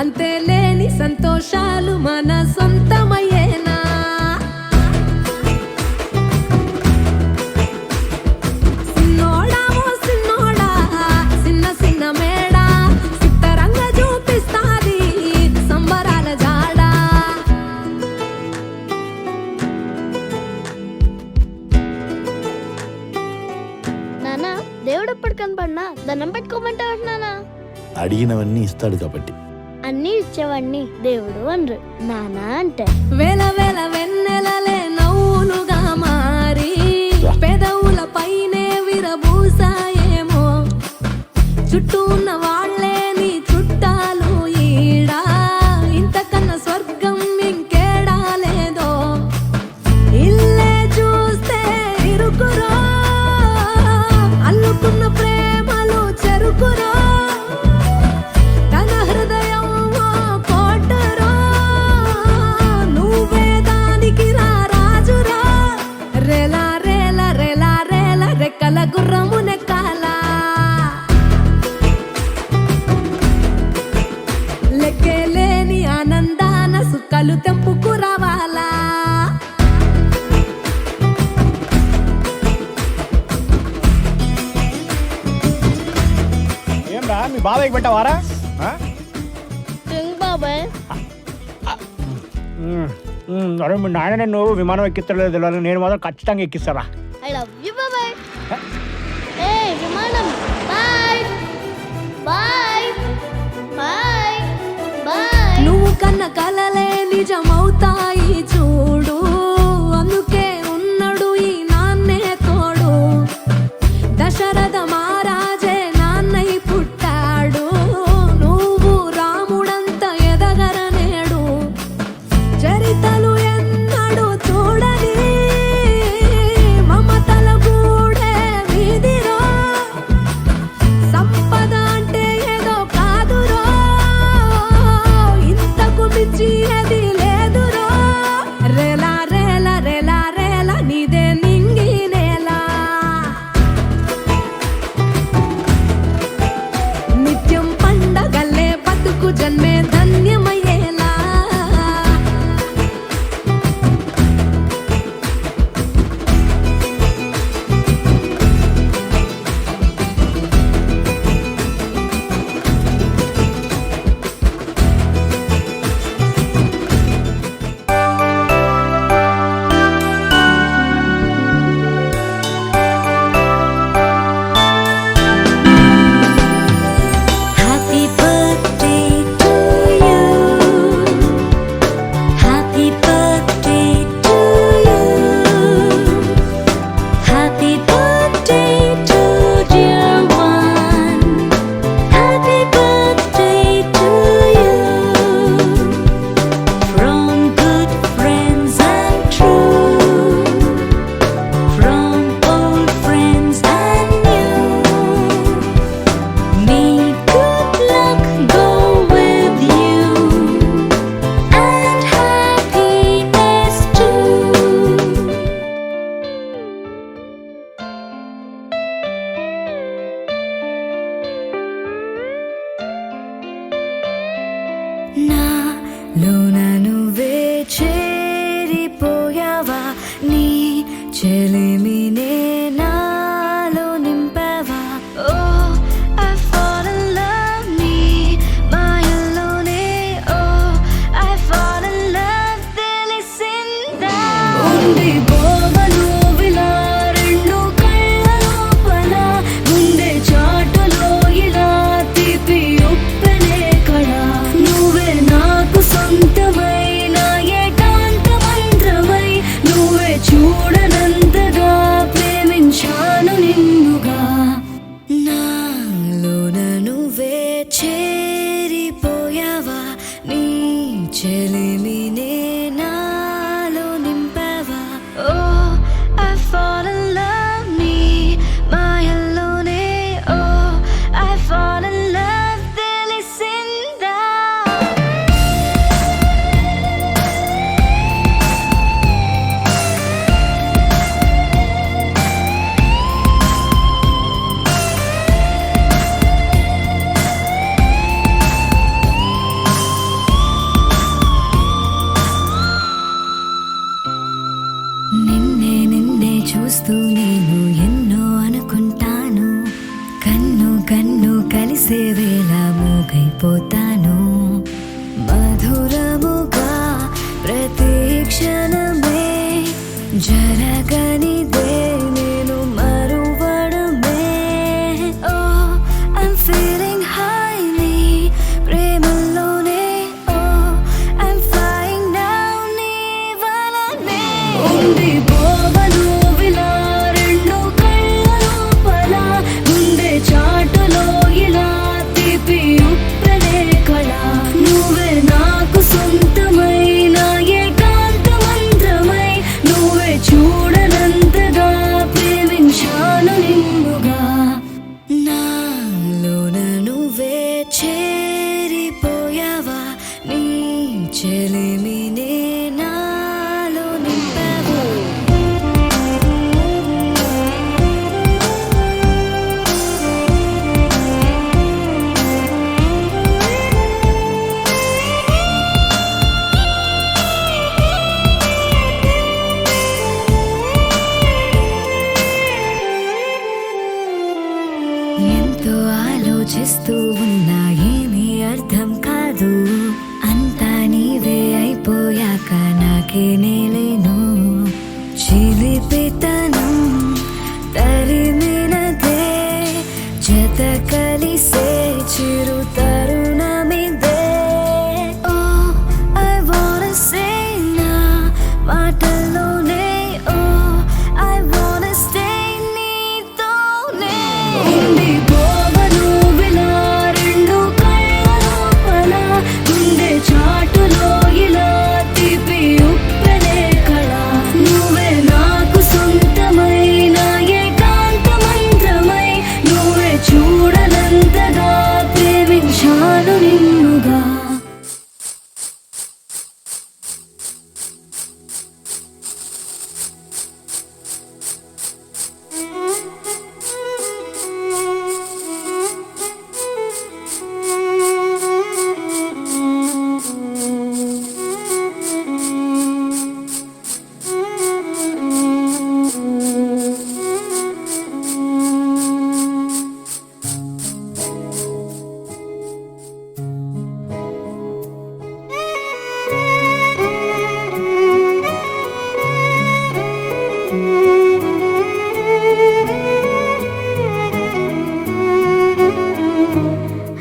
అంతేలేని సంతోషాలు మన సొంతమయ్యేనా. సిన్నోడా ఓ సిన్నోడా సిన్న సిన్న మేడ సిత్తరంగా చూపిస్తాది సంబరాల జాడ. నానా దేవుడు ఎప్పుడు కనపడినా దండం పెట్టుకోమంటావు నానా? అడిగినవన్నీ ఇస్తాడు కాబట్టి. అన్ని ఇచ్చేవాడిని దేవుడు అనరు, నానా అంటే. వేల వేల వెన్నెలలే నవ్వులుగా మారి పెదవుల పైనే విరబూసాయేమో. చుట్టూ ఉన్న వాళ్ళే నీ చుట్టాలు ఈడా, ఇంతకన్నా స్వర్గం ఇంకేడా లేదో. ఇల్లే చూస్తే ఇరుకురో, అల్లుకున్న ప్రేమలు చెరుకురో. గుర్రము నెక్కాల లెక్కలేని ఆనందాన సుక్కలు తెంపుకు రావాలా. ఏంరా మీ బాబాయ్కి పెట్టావారా? బాబాయ్ అరే మీ నాయన నువ్వు విమానం ఎక్కిస్తలేదు తెలియదు, నేను మాత్రం ఖచ్చితంగా ఎక్కిస్తారా. ఐ లవ్ యూ బాబాయ్. ఏ విమానం బాయ్ బాయ్ బాయ్ బాయ్. నువ్వు కన్న కలలే నిజమవుతాయి చూడు, అందుకే ఉన్నాడు ఈ నాన్నే తోడు. దశరథ మహారాజే నాన్నై పుట్టాడు, నువ్వు రాముడంత ఎదగరనేడు. చరితలు ఎన్నడు చూడని మమతల గూడే వీధిరో. సంపద అంటే ఏదో కాదురో, ఇంతకు మించి అది లేదు. చేరిపోయావా నీ చెలిమినే నాలో నింపావా ఓ I fall in love నీ మాయల్లోనే ఓ I fall in love తెలిసిందా నిన్నే చూస్తూ నేను ఎన్నో అనుకుంటాను కన్ను కన్ను కలిసే వేళ మూగైపోతాను మధురముగా ప్రతి క్షణమే జరగనిదే నేను మరువడమే ఓ I'm feeling high నీ ప్రేమలోనే ఓ I'm flying now నీ వలనే ఉంది పోవను విలా రెండు కళ్ళ లోపల ముందే చాటులో ఇలా తీపి ఉప్పెనే కళ నువ్వే నాకు సొంతమైన ఏకాంత మంత్రమై నువ్వే చూడనంతగా ప్రేమించాను నిన్నుగా నాలోన నువ్వే చేరిపోయావా నీ చెలిమినే నాలో నింపావా ఎంతో ఆలోచిస్తూ ఉన్నా ఏమీ అర్థం కాదు అంతా నీవే అయిపోయాక నాకే నేలేను చిలిపితనం తరిమినదే జత కలిసే చిరు తరుణమిదే ఓ I wanna say నా మాటల్లోనే ఓ I wanna stay నీతోనే ఉంది పోవను విలా రెండు కళ్ళ లోపల ముందే చాటులో ఇలా తీపి ఉప్పెనే కళ నువ్వే నాకు సొంతమైన ఏకాంత మంత్రమై నువ్వే చూడనంతగా ప్రేమించాను నిన్నుగా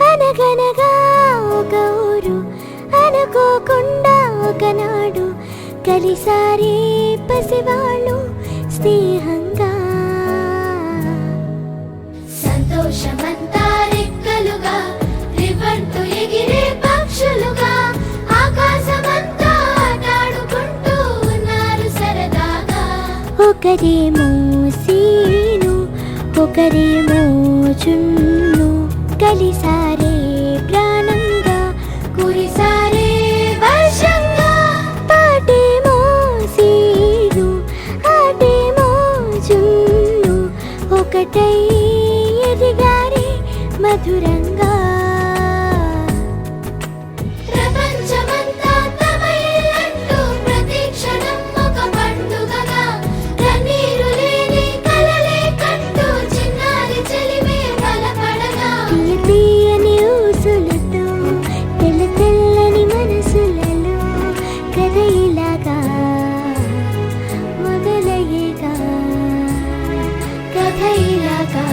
అనగనగా ఒక ఊరు అనుకోకుండా ఒకనాడు కలిసారి పసివాళ్ళు స్నేహంగా సంతోషమంతా రెక్కలుగా రివ్వంటూ ఎగిరే పక్షులుగా ఆకాశమంతా ఆటాడుకుంటూ ఉన్నారు సరదాగా ఒకరేమో సీను ఒకరేమో చున్ను కలిసారే ప్రాణంగా కురిసారే వర్షంగా పాటేమో సీను ఆటేమో చున్ను ఒకటై ఎదిగారే మధురంగా ప్రపంచమంతా తమ ఇల్లంటూ ప్రతి క్షణం ఒక పండుగగా కన్నీరు లేని కలలే కంటూ చిన్నారి చెలిమే బలపడగా తీయని ఊసులతో తెల్ల తెల్లని మనసులలో కథ ఇలాగా మొదలయ్యేగా కథ ఇలాగా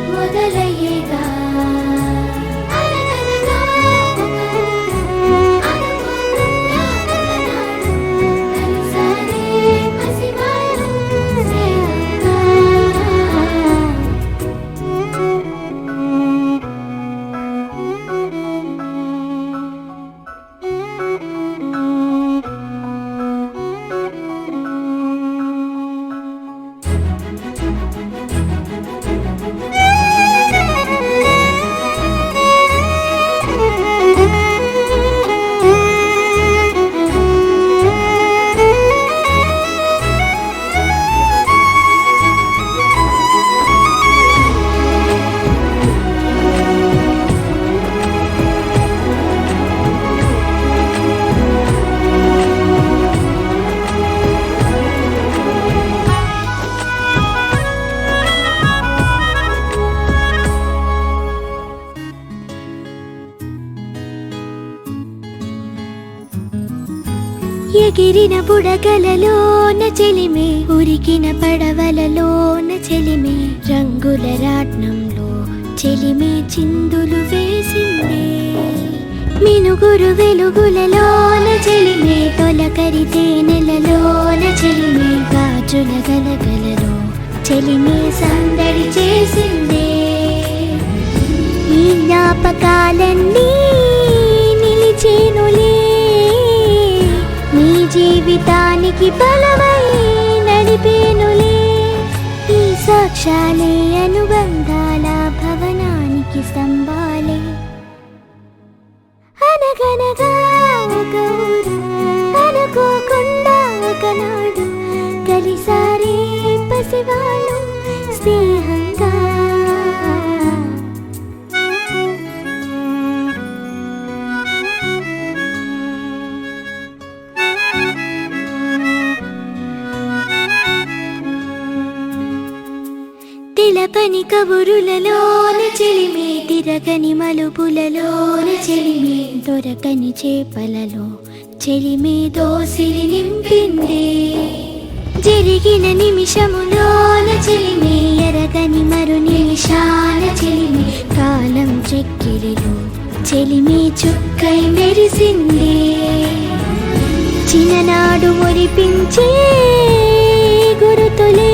మొదలయ్యేగా ఎగిరిన బుడగలలోన చెలిమే, ఉరికిన పడవలలోన చెలిమే, రంగుల రాట్నంలో చెలిమే చిందులు వేసిందే. మినుగురు వెలుగులలోన చెలిమే, తొలకరి తేనెలలోన చెలిమే, గాజుల గలగలలో చెలిమే సందడి చేసిందే. ఈ జ్ఞాపకాలన్నీ నిలిచేనులే, నీ జీవితానికి బలమై నడిపేనులే. ఈ సాక్ష్యాలే అనుబంధాల భవనానికి స్తంభాలే. అనగనగా ఒక ఊరు, అనుకోకుండా ఒకనాడు కలిసారే పసివాళ్ళు స్నేహంగా. తెలపని కబురులలోన చెలిమే, తిరగని మలుపులలోన చెలిమే, దొరకని చేపలలో చెలిమే దోసిలి నింపిందే. జరిగిన నిమిషములోన చెలిమే, ఎరగని మరు నిమిషాల చెలిమే, కాలం చెక్కిరిలో చెలిమే చుక్కై మెరిసిందే. చిన్ననాడు మురిపించే గురుతులే,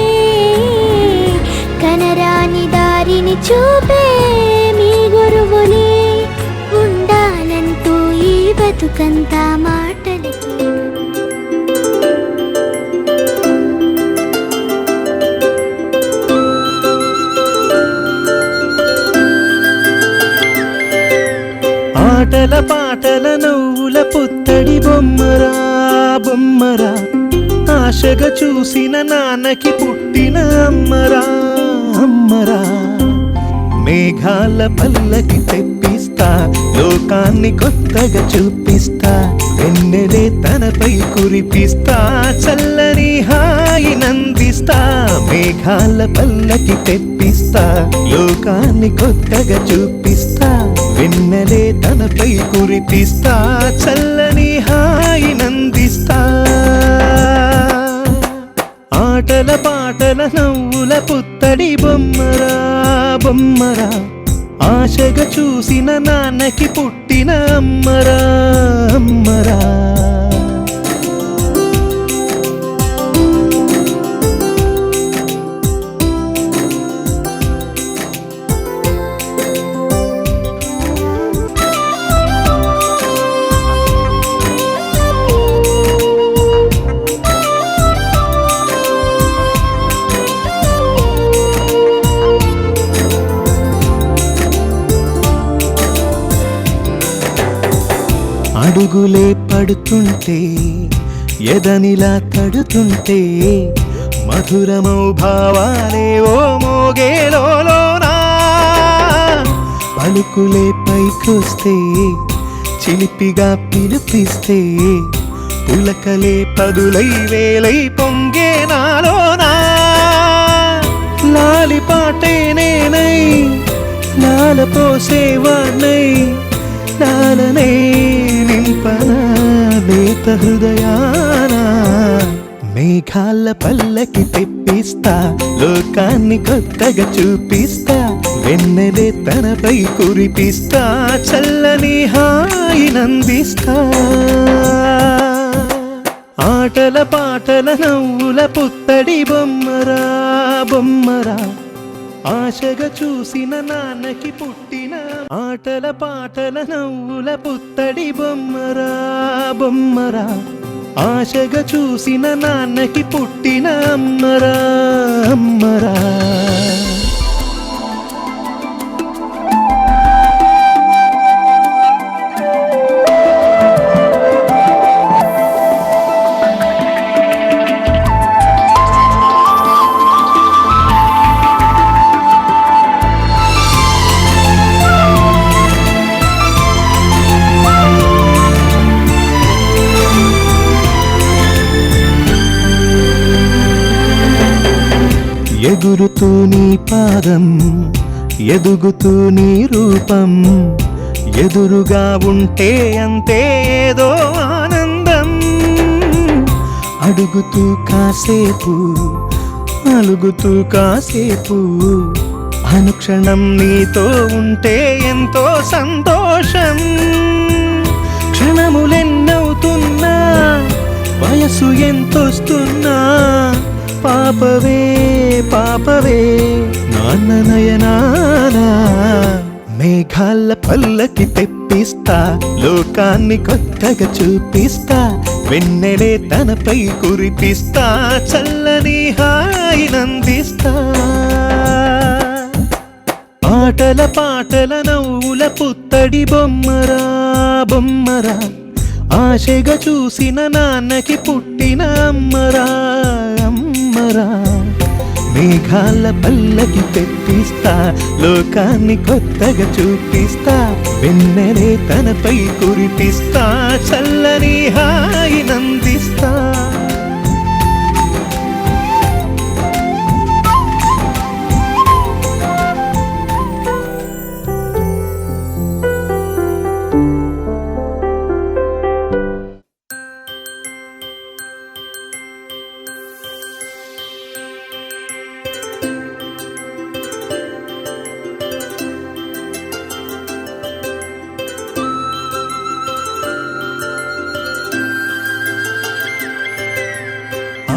కనరాని దారిని చూపే మీ గురువులే. ఉండాలంటూ ఈ బతుకంతా మాటలే. ఆటల పాటల నవ్వుల పుత్తడి బొమ్మరా బొమ్మరా, ఆశగా చూసిన నాన్నకి పుట్టిన అమ్మరా అమ్మరా. మేఘాల పల్లకి తెప్పిస్తా, లోకాన్ని కొత్తగా చూపిస్తా, వెన్నెలే తనపై కురిపిస్తా, చల్లని హాయి నందిస్తా. మేఘాల పల్లకి తెప్పిస్తా, లోకాన్ని కొత్తగా చూపిస్తా, వెన్నెలే తనపై కురిపిస్తా, చల్లని హాయి నందిస్తా. ఆటల పాటల నవ్వుల పుత్తడి బొమ్మరా బొమ్మరా, ఆశగా చూసిన నాన్నకి పుట్టిన అమ్మరా అమ్మరా. అడుగులే పడుతుంటే, ఎదనిలా తడుతుంటే, మధురమౌ భావాలే ఓ మోగేలోనా. పలుకులే పైకొస్తే, చిలిపిగా పిలిపిస్తే, పులకలే పదులై వేలై పొంగే నాలోనా. లాలి పాటే నేనై లాల పోసేవాణ్ణై, లాలనే నింపనా లేత హృదయానా. మేఘాల పల్లకి తెప్పిస్తా, లోకాన్ని కొత్తగా చూపిస్తా, వెన్నెలే తనపై కురిపిస్తా, చల్లని హాయి నందిస్తా. ఆటల పాటల నవ్వుల పుత్తడి బొమ్మరా బొమ్మరా, ఆశగా చూసిన నాన్నకి పుట్టిన. ఆటల పాటల నవ్వుల పుత్తడి బొమ్మరా బొమ్మరా, ఆశగా చూసిన నాన్నకి పుట్టిన అమ్మరా అమ్మరా. ఎగురుతూ నీ పాదం, ఎదుగుతూ నీ రూపం, ఎదురుగా ఉంటే అంతే ఏదో ఆనందం. అడుగుతూ కాసేపు అలుగుతూ కాసేపు అనుక్షణం నీతో ఉంటే ఎంతో సంతోషం. క్షణములెన్నవుతున్నా వయసు ఎంతొస్తున్నా పాపవే పాపవే నాన్న నయనానా. మేఘాల పల్లకి తెప్పిస్తా, లోకాన్ని కొత్తగా చూపిస్తా, వెన్నెలే తనపై కురిపిస్తా, చల్లని హాయినందిస్తా. ఆటల పాటల నవ్వుల పుత్తడి బొమ్మరా బొమ్మరా, ఆశగా చూసిన నాన్నకి పుట్టిన అమ్మరా అమ్మరా. మేఘాల పల్లకి తెప్పిస్తా, లోకాన్ని కొత్తగా చూపిస్తా, వెన్నెలే తనపై కురిపిస్తా, చల్లని హాయినందిస్తా.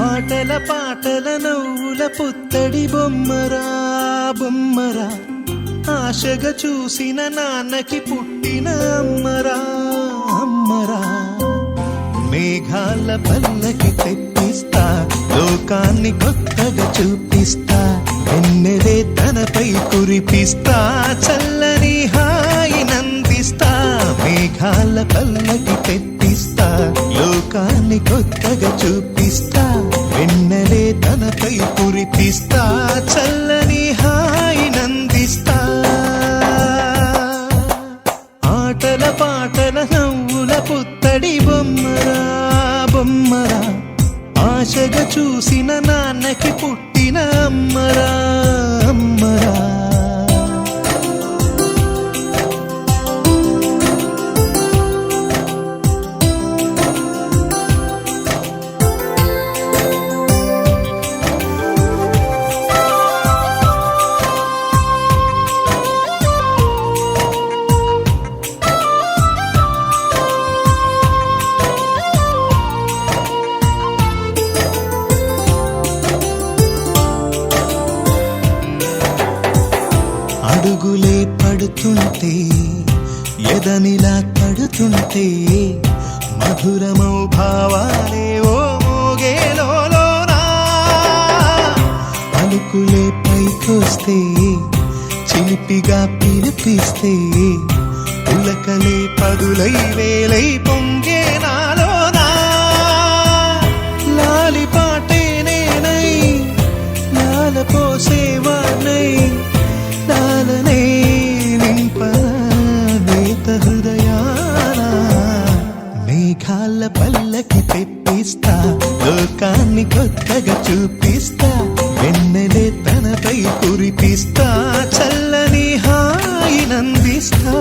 ఆటల పాటల నవ్వుల పుత్తడి బొమ్మరా బొమ్మరా, ఆశగా చూసిన నాన్నకి పుట్టిన అమ్మరా అమ్మరా. మేఘాల పల్లకి తెప్పిస్తా, లోకాన్ని కొత్తగా చూపిస్తా, వెన్నెలే తనపై కురిపిస్తా, చల్లని హాయినందిస్తా. మేఘాల పల్లకి తెప్పిస్తా, లోకాన్ని కొత్తగా చూపిస్తా, వెన్నెలే తనపై కురిపిస్తా, చల్లని హాయినందిస్తా. ఆటల పాటల నవ్వుల పుత్తడి బొమ్మరా బొమ్మరా, ఆశగా చూసిన నాన్నకి పుట్టిన అమ్మరా అమ్మరా. అడుగులే పడుతుంటే ఎదనిలా తడుతుంటే, మధురమౌ భావాలే ఓ మోగేలోనా. పలుకులే పైకొస్తే చిలిపిగా పిలిపిస్తే, పులకలే పదులై వేలై పొంగే నాలోనా. లాలి పాటే నేనై లాల పోసేవాణ్ణై, లాలనే నింపనేత హృదయాన. మేఘాల పల్లకి తెప్పిస్తా, లోకాన్ని కొత్తగా చూపిస్తా, వెన్నెలే తనపై కురిపిస్తా, చల్లని హాయినందిస్తా.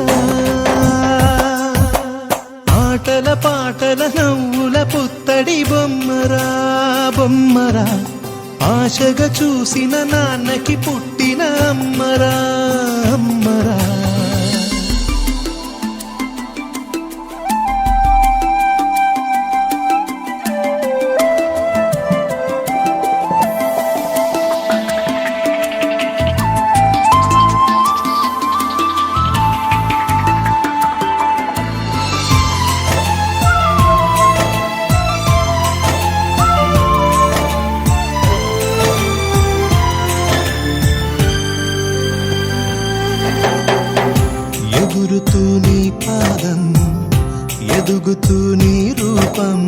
ఆటల పాటల నవ్వుల పుత్తడి బొమ్మరా బొమ్మరా, ఆశగా చూసిన నాన్నకి పుట్టిన అమ్మరా అమ్మరా. ఎగురుతూ నీ పాదం, ఎదుగుతూ నీ రూపం,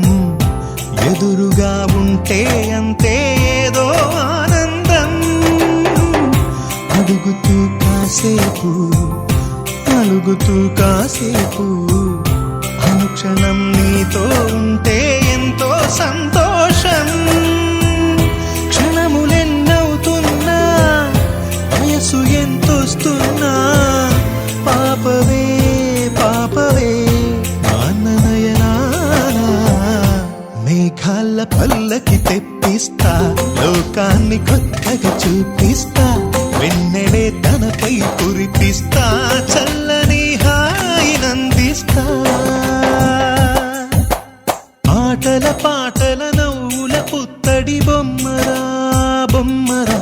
ఎదురుగా ఉంటే అంతే ఏదో ఆనందం. అడుగుతూ కాసేపు అలుగుతూ కాసేపు, అనుక్షణం నీతో ఉంటే ఎంతో సంతోషం. క్షణములెన్నవుతున్నా వయసు ఎంతొస్తున్నా పాపవే పాపవే నాన్న నయనానా. మేఘాల పల్లకి తెప్పిస్తా లోకాన్ని కొత్తగా చూపిస్తా వెన్నెలే తనపై కురిపిస్తా చల్లని హాయినందిస్తా ఆటల పాటల నవ్వుల పుత్తడి బొమ్మరా బొమ్మరా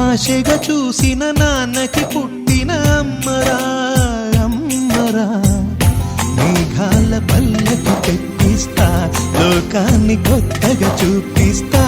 ఆశగా చూసిన నాన్నకి పుట్టిన అమ్మరా అమ్మరా మేఘాల పల్లకి తెప్పిస్తా లోకాన్ని కొత్తగా చూపిస్తా